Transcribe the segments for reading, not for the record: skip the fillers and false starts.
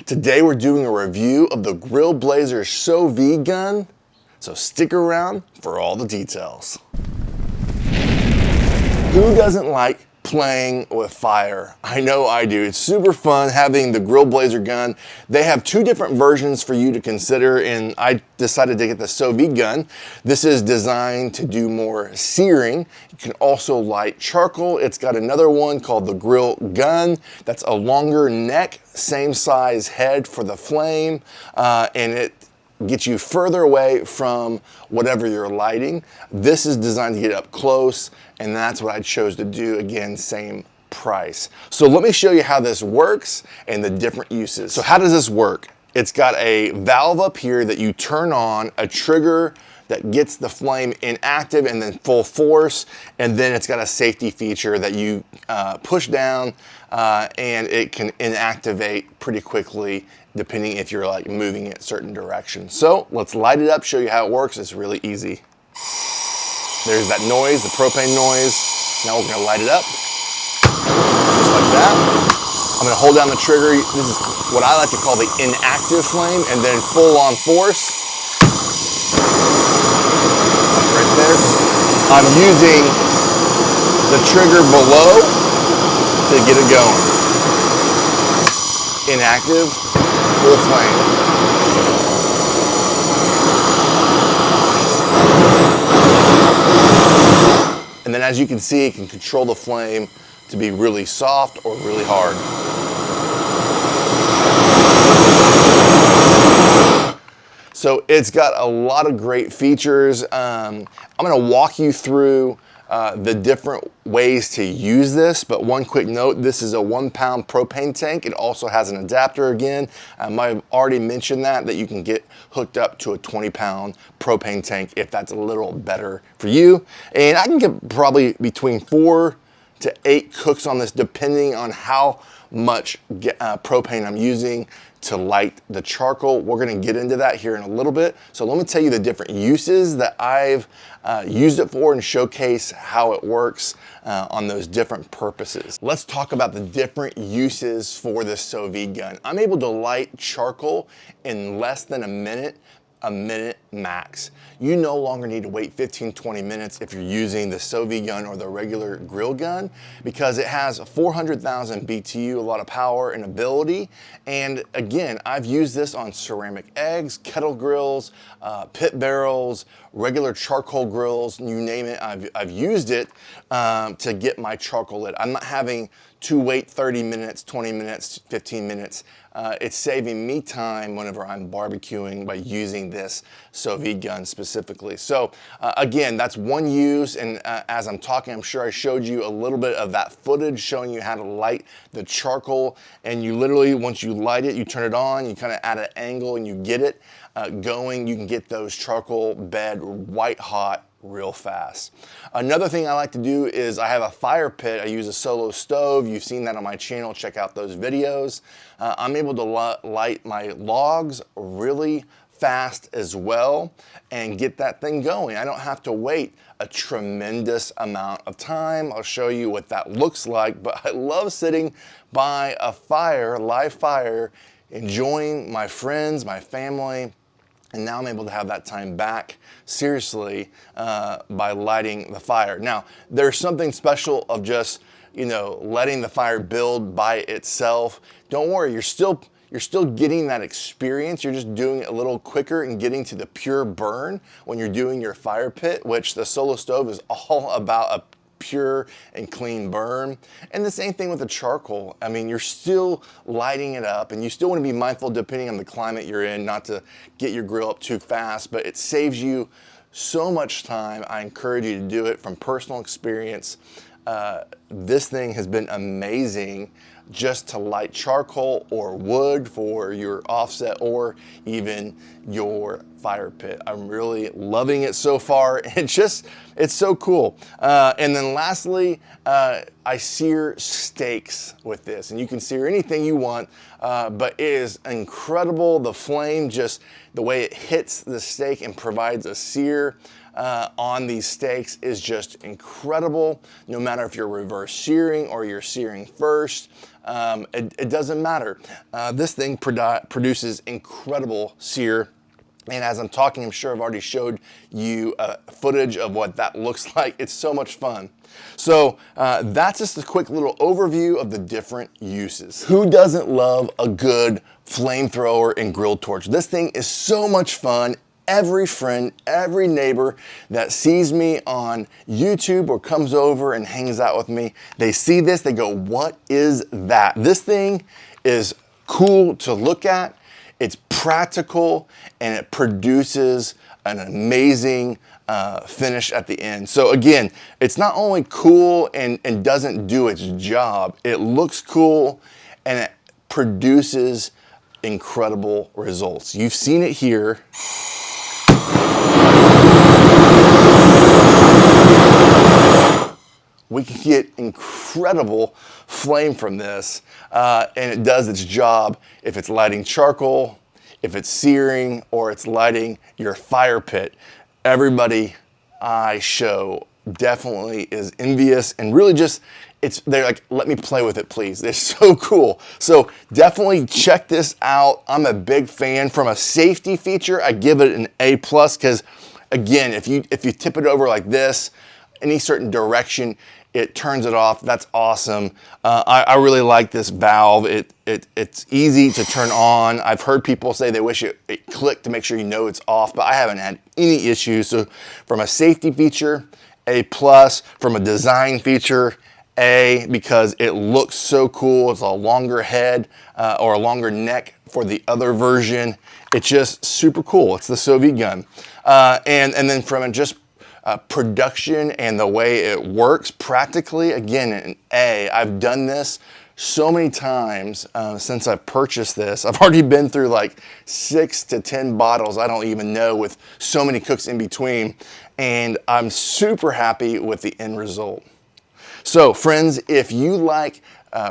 Today we're doing a review of the GrillBlazer Su-V Gun, so stick around for all the details. Who doesn't like playing with fire? I know I do. It's super fun having the GrillBlazer gun. They have two different versions for you to consider, and I decided to get the Su-V gun. This is designed to do more searing. You can also light charcoal. It's got another one called the Grill Gun. That's a longer neck, same size head for the flame, and it gets you further away from whatever you're lighting. This is designed to get up close, and that's what I chose to do. Again, same price. So let me show you how this works and the different uses. So how does this work? It's got a valve up here that you turn on, a trigger that gets the flame inactive and then full force, and then it's got a safety feature that you push down and it can inactivate pretty quickly depending if you're like moving it certain directions. So let's light it up, show you how it works. It's really easy. There's that noise, the propane noise. Now we're gonna light it up, just like that. I'm gonna hold down the trigger. This is what I like to call the inactive flame, and then full on force. Right there. I'm using the trigger below to get it going. Inactive, full flame. And then as you can see, it can control the flame to be really soft or really hard. So it's got a lot of great features. I'm gonna walk you through the different ways to use this, but one quick note, this is a 1 pound propane tank. It also has an adapter again. I might have already mentioned that you can get hooked up to a 20 pound propane tank if that's a little better for you. And I can get probably between 4 to 8 cooks on this depending on how much propane I'm using to light the charcoal. We're gonna get into that here in a little bit. So let me tell you the different uses that I've used it for and showcase how it works on those different purposes. Let's talk about the different uses for the Su-V gun. I'm able to light charcoal in less than a minute max. You no longer need to wait 15-20 minutes if you're using the Su-V gun or the regular grill gun, because it has 400,000 BTU, a lot of power and ability. And again, I've used this on ceramic eggs, kettle grills, pit barrels, regular charcoal grills, you name it. I've used it to get my charcoal lit. I'm not having to wait 30 minutes, 20 minutes, 15 minutes. It's saving me time whenever I'm barbecuing by using this Su-V gun specifically. So again, that's one use, and as I'm talking, I'm sure I showed you a little bit of that footage showing you how to light the charcoal, and you literally, once you light it, you turn it on, you kind of add an angle and you get it going. You can get those charcoal bed white hot real fast. Another thing I like to do is I have a fire pit. I use a solo stove. You've seen that on my channel. Check out those videos. I'm able to light my logs really fast as well and get that thing going. I don't have to wait a tremendous amount of time. I'll show you what that looks like, but I love sitting by a fire, live fire, enjoying my friends, my family. And now I'm able to have that time back, seriously, by lighting the fire. Now, there's something special of just, letting the fire build by itself. Don't worry, you're still getting that experience. You're just doing it a little quicker and getting to the pure burn when you're doing your fire pit, which the solo stove is all about a pure and clean burn. And the same thing with the charcoal. I mean, you're still lighting it up, and you still want to be mindful depending on the climate you're in not to get your grill up too fast, but it saves you so much time. I encourage you to do it from personal experience. This thing has been amazing just to light charcoal or wood for your offset or even your fire pit. I'm really loving it so far. It's so cool. And then lastly, I sear steaks with this, and you can sear anything you want, but it is incredible. The flame, just the way it hits the steak and provides a sear on these steaks is just incredible. No matter if you're reverse searing or you're searing first, it doesn't matter. This thing produces incredible sear. And as I'm talking, I'm sure I've already showed you footage of what that looks like. It's so much fun. So that's just a quick little overview of the different uses. Who doesn't love a good flamethrower and grill torch? This thing is so much fun. Every friend, every neighbor that sees me on YouTube or comes over and hangs out with me, they see this, they go, what is that? This thing is cool to look at. It's practical and it produces an amazing finish at the end. So again, it's not only cool and doesn't do its job, it looks cool and it produces incredible results. You've seen it here. We can get incredible flame from this, and it does its job if it's lighting charcoal, if it's searing, or it's lighting your fire pit. Everybody I show definitely is envious and really just, they're like, let me play with it, please. It's so cool. So definitely check this out. I'm a big fan. From a safety feature, I give it an A+, because again, if you tip it over like this, any certain direction, it turns it off. That's awesome. I really like this valve. It's easy to turn on. I've heard people say they wish it clicked to make sure you know it's off, but I haven't had any issues. So from a safety feature, A+. From a design feature, A, because it looks so cool. It's a longer head or a longer neck for the other version. It's just super cool. It's the su-v gun. And then from just production and the way it works practically, again, an A. I've done this so many times since I've purchased this. I've already been through like 6 to 10 bottles, I don't even know, with so many cooks in between, and I'm super happy with the end result. So friends, if you like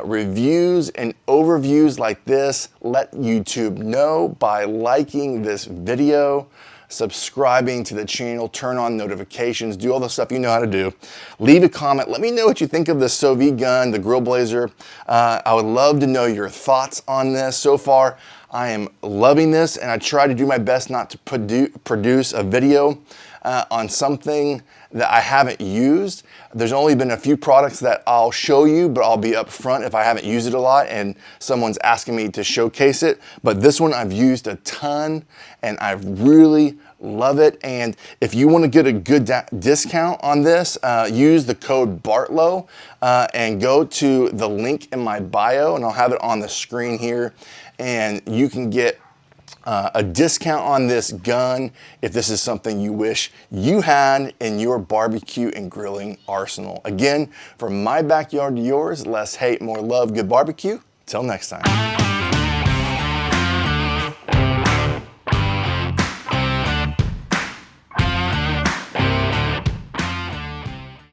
reviews and overviews like this, let YouTube know by liking this video, subscribing to the channel, turn on notifications, do all the stuff you know how to do. Leave a comment. Let me know what you think of the su-v gun, the GrillBlazer. I would love to know your thoughts on this. So far, I am loving this, and I try to do my best not to produce a video on something that I haven't used. There's only been a few products that I'll show you, but I'll be upfront if I haven't used it a lot and someone's asking me to showcase it. But this one I've used a ton and I really love it. And if you want to get a good discount on this, use the code BARTLOW and go to the link in my bio, and I'll have it on the screen here, and you can get a discount on this gun if this is something you wish you had in your barbecue and grilling arsenal. Again, from my backyard to yours, less hate, more love, good barbecue. Till next time.